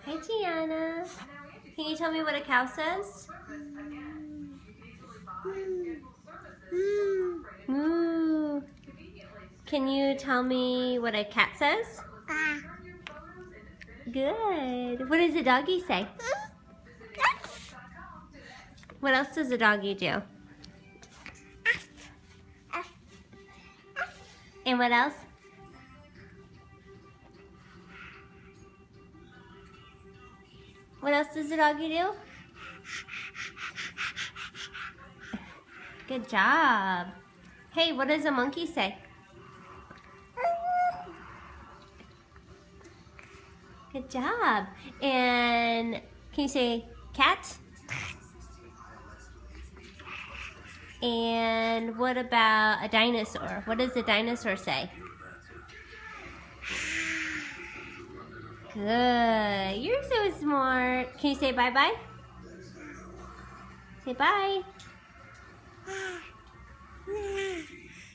Hi, Gianna. Can you tell me what a cow says? Moo. Can you tell me what a cat says? Good. What does a doggy say? What else does a doggy do? And what else? What else does a doggy do? Good job. Hey, what does a monkey say? Good job. And can you say cat? And what about a dinosaur? What does a dinosaur say? Good. You're so smart. Can you say bye-bye? Say bye.